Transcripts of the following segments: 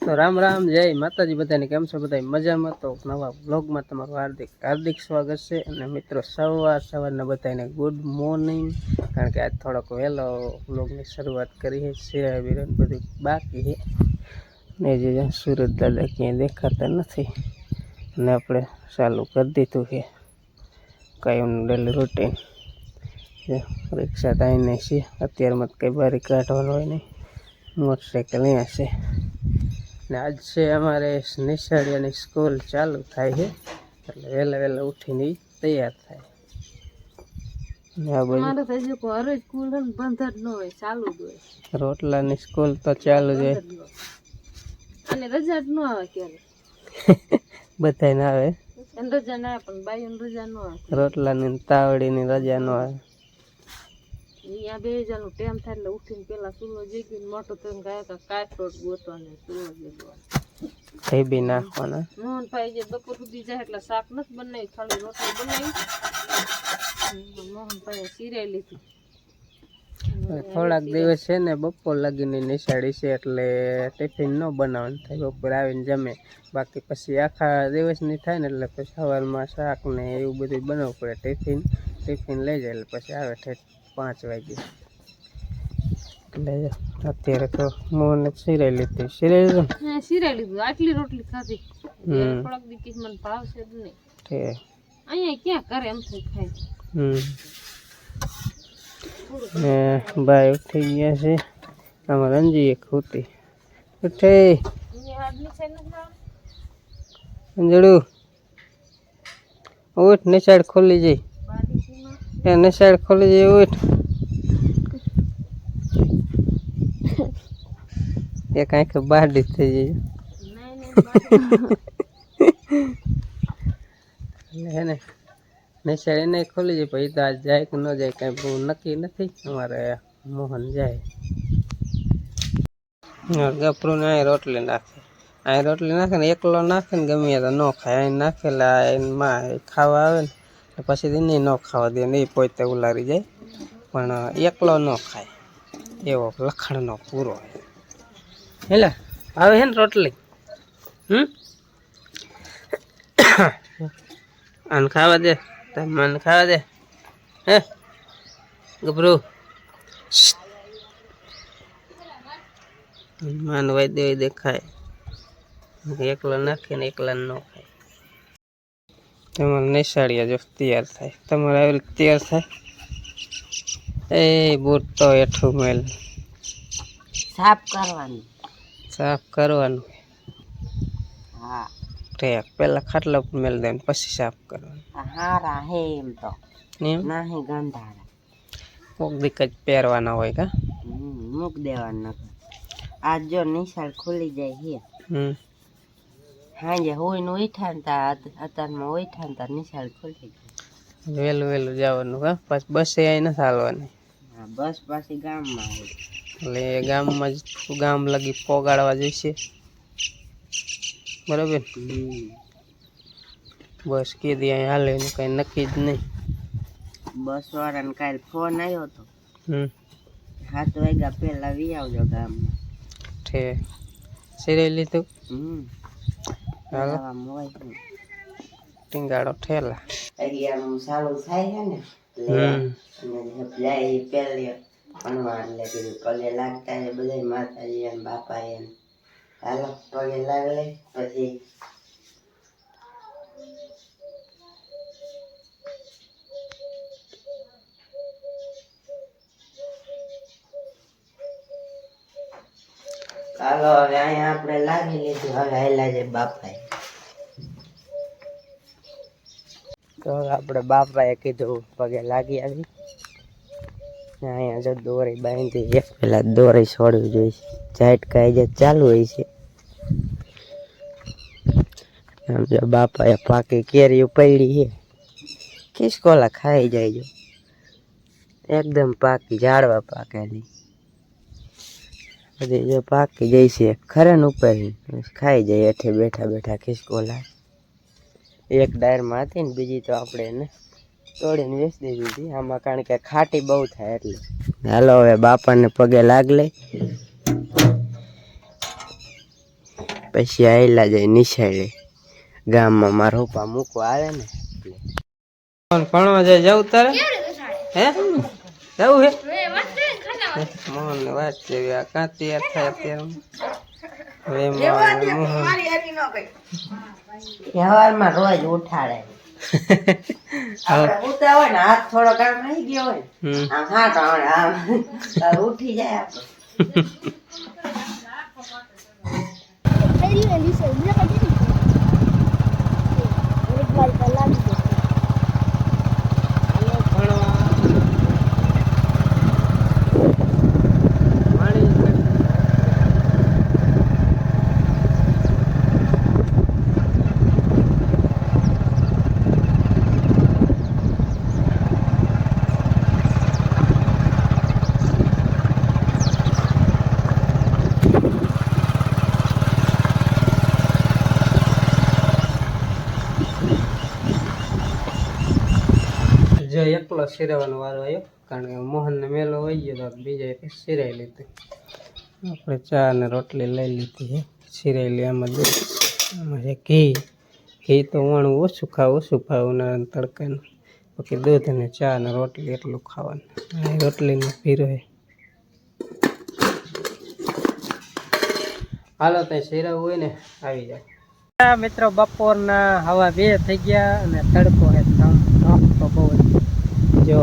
તો રામ રામ, જય માતાજી બધાને. કેમ છો બધા? મજામાં? તો નવા વ્લોગમાં તમારું હાર્દિક સ્વાગત છે. અને મિત્રો, સવારના બધાને ગુડ મોર્નિંગ. કારણ કે આજ થોડોક વહેલો વ્લોગની શરૂઆત કરી છે. સિરાય વિરાય બધું બાકી છે ને જે સુરત દાદા ક્યાંય દેખાતા નથી અને આપણે ચાલુ કરી દીધું છે કાયમનું ડેલી રૂટીન. રિક્ષા ત્યાં નહીં છે અત્યારમાં, કંઈ બારી કાઢવાનું હોય નહીં. મોટરસાઇકલ અહીંયા છે ને આજ છે અમારે નિશાળિયાની સ્કૂલ ચાલુ થાય છે, એટલે વહેલા ઉઠીને તૈયાર થાય. રોટલાની સ્કૂલ તો ચાલુ જ હોય અને રજા જ ન આવે ક્યારે બધાય ના આવે રજા ના આવે, પણ બાઈઓની રજા ન આવે. રોટલાની તાવડીની રજા ન આવે. અહીંયા બે હજારનું ટાઈમ થાય એટલે ઉઠીને પેલા ચૂલો જઈ મોટો થઈને ગાય કાયફ્રોટ ગોતવાનો ચૂલો જગવાનો થઈ બી નાખવાના. મોહનભાઈ જે બપોર સુધી જાય એટલે શાક નથી બનાવી, ખાલી રોટલી બનાવી. મોહનભાઈ સિરાઈ લીધી. થોડાક દિવસ છે ને બપોર લગીને નિશાળી છે એટલે ટિફિન ન બનાવવાનું થાય, બપોર આવીને જમે. બાકી પછી આખા દિવસની થાય ને એટલે પછી સવારમાં શાક ને એવું બધું બનાવવું પડે. ટિફિન લઈ જાય એટલે પછી આવે ઠેઠ 5 વાગે. એટલે અત્યારે તો મોહને સિરાઈ લીધું. સિરાઈ લીધું. આટલી રોટલી ખાધી. થોડાક દી મને ભાવશે જ નહીં. અહીંયા ક્યાં કરે એમ થઈ ખાય. ને ભાઈ ઉઠી ગયા છે. આમાં રંજી એક હોતી ઉઠે અંજડું ઉઠ, નિશાળ ખોલી જઈ. નિશાળ ખોલી જઈ, ઉઠ. એક આંખે બારડી થઈ જાય હે ને. નિશાળ એને ખોલી જાય, પછી તો આજ જાય કે ન જાય કઈ બહુ નક્કી નથી. અમારે મોહન જાય. ગપરું ને અહીં રોટલી નાખે, અહીં રોટલી નાખે ને એકલો નાખે ને ગમે તો ન ખાય. અહીં નાખેલા એમાં ખાવા આવે ને પછી એને ન ખાવા દે ને એ પોતે ઉલારી જાય, પણ એકલો ન ખાય. એવો લખણનો પૂરો હેલા આવે છે ને રોટલી. આને ખાવા દે, મને ખાવા દે. હે ગભરું માન વાઈ દે ખાય. એકલો નાખે ને એકલા ન ખાય. તમારે નિશાળિયા જો તૈયાર થાય, તમારે આવી રીતે તૈયાર થાય. એ બૂટ તો હેઠું મેલ સાફ કરવાનું. હા, પેલા ખાટલા ઉપર મેલ દે પછી સાફ કરવાનું. હારા હે એમ તો નહીં ગંધારા. કોક દીક જ પહેરવાના હોય કા મૂક દેવાના. આજ જો નિશાળ ખુલી જાય છે. હાજે હોય ને ઉઠા ને અત્યારમાં ઉઠા ને તાર નિશાળ ખુલી જાય. વહેલું જવાનું કા. પછી બસે અહીં નથી હાલવાની. હા, બસ પાછી ગામમાં આવે એટલે ગામમાં જ ગામ લગી પોગાડવા જઈશે. બરાબર. બસ કીધી અહીં હાલે ને કઈ નક્કી જ નહીં. બસ વાળાને કાલે ફોન આવ્યો હતો. 7 વાગ્યા પહેલા વી આવજો ગામમાં. સિરાઈ લીધું. ટીંગાડો ઠેલા ચાલુ થાય છે ને જાય પેલી ભણવા એટલે કીધું પગે લાગતા છે બધા માતાજી અને બાપા એને. હાલો પગે લાગલે પછી ચાલો હવે અહીંયા આપણે લાગી લીધું. હવે હાલ્યા છે બાપાએ. તો આપણે બાપાએ કીધું પગે લાગી આવી. અહીંયા જો દોરી બાંધી એક પેલા દોરી છોડવી જોઈએ. ઝાટકા જે ચાલુ હોય છે. આમ જો બાપાએ પાકી કેરીઓ પડી છે. ખિસકોલા ખાઈ જાય જો એકદમ પાકી ઝાડવા પાકેલી બધી જો પાકી જાય છે. ખરે ને ઉપર ખાઈ જાય હેઠે બેઠા બેઠા ખિસકોલા. એક ડાયરમાં હતી ને બીજી તો આપણે એને તોડીને વેચી દીધી હતી આમાં, કારણ કે ખાટી બહુ થાય એટલે. હાલો હવે બાપાને પગે લાગ લે. પછી આયલા જાય નિશાળે ગામમાં મારા પપ્પા મૂકવા આવે ને એટલે ભણવા જાય જવું તારે હે જવું હે મોહન ને વાત જેવી આ કાં તૈયાર થાય અત્યારે વ્યવહારમાં રોજ ઉઠાડે ઉતા હોય ને હાથ થોડો કામ રહી ગયો હોય આમ હાથ આમ ઉઠી જાય જો એકલો સિરાવાનો વારો આવ્યો કારણ કે મોહનને મેલો હોય ગયો તો બીજા પછી સિરાઈ લીધી આપણે ચા અને રોટલી લઈ લીધી છે સિરાયેલી આમાં છે ઘી તો વણું ઓછું ખાવ ઉનાળાના તડકાનું બાકી દૂધ અને ચા અને રોટલી એટલું ખાવાનું રોટલીનો ભીરો છે હાલો ત્યાં સિરાવું હોય ને આવી જાય મિત્રો બપોરના હવા 2 થઈ ગયા અને તડકો છે તો બહુ જો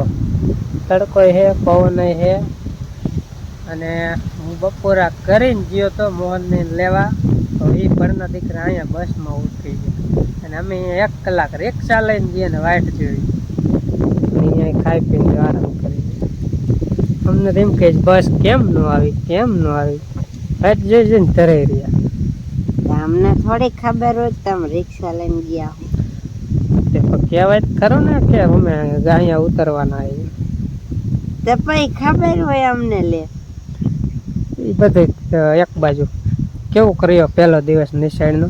તડકો છે પવન છે અને હું બપોરા કરીને ગયો તો મોહનને લેવા તો એ ભરના દીકરા અહીંયા બસમાં ઉતરી ગયા અને અમે 1 કલાક રિક્ષા લઈને જઈએ ને વાટ જોઈ અહીંયા ખાઈ પીને આરામ કરી અમને એમ કે બસ કેમ ન આવી વાટ જોઈ જઈને ધરાઈ રહ્યા અમને થોડી ખબર હોય તમે રિક્ષા લઈને ગયા કહેવાય ખરો ને કે અમે અહીંયા ઉતરવાના તો પછી ખબર હોય અમને લે એ બધું એક બાજુ કેવું કર્યો પહેલો દિવસ નિશાળનો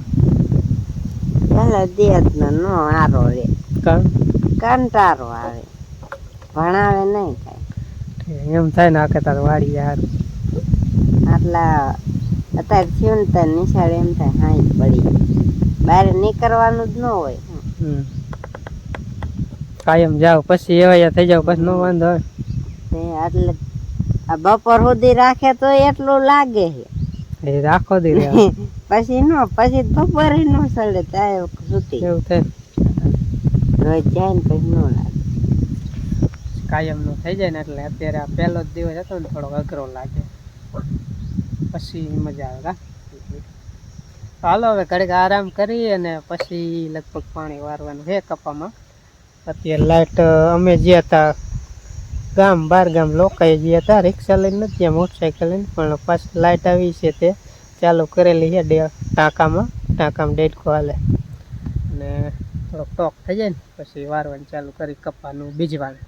પહેલો દિવસ નો આરો રે કંટારો આવે ભણાવે નહીં કાંઈ એમ થાય ને આખે તાર વાડી સારું આટલા અત્યારે થયું ને તાર નિશાળે એમ થાય હાઈ પડી બહાર નીકળવાનું જ ન હોય કાયમ જાવ પછી એવા થઈ જાવ પછી નો વાંધો આવે એટલે આ બપોર સુધી રાખે તો એટલું લાગે છે એ રાખો દી પછી બપોરે નો સડે ત્યાં સુધી એવું થાય રોજ જાય ને પછી નો લાગે કાયમ નું થઈ જાય ને એટલે અત્યારે આ પહેલો જ દિવસ હતો ને થોડો અઘરો લાગે પછી મજા આવે હાલો હવે ઘડીક આરામ કરી અને પછી લગભગ પાણી વારવાનું છે કપામાં અત્યારે લાઈટ અમે જ્યાં હતા બહાર ગામ લોકોએ જ્યાં હતા રિક્ષા લઈને નથી ત્યાં મોટરસાઇકલ લઈને પણ પાછી લાઈટ આવી છે તે ચાલુ કરેલી છે ટાંકામાં 1.5 હાલે અને થોડોક ટોક થઈ જાય ને પછી વારવાનું ચાલુ કરી કપાનું બીજવાળે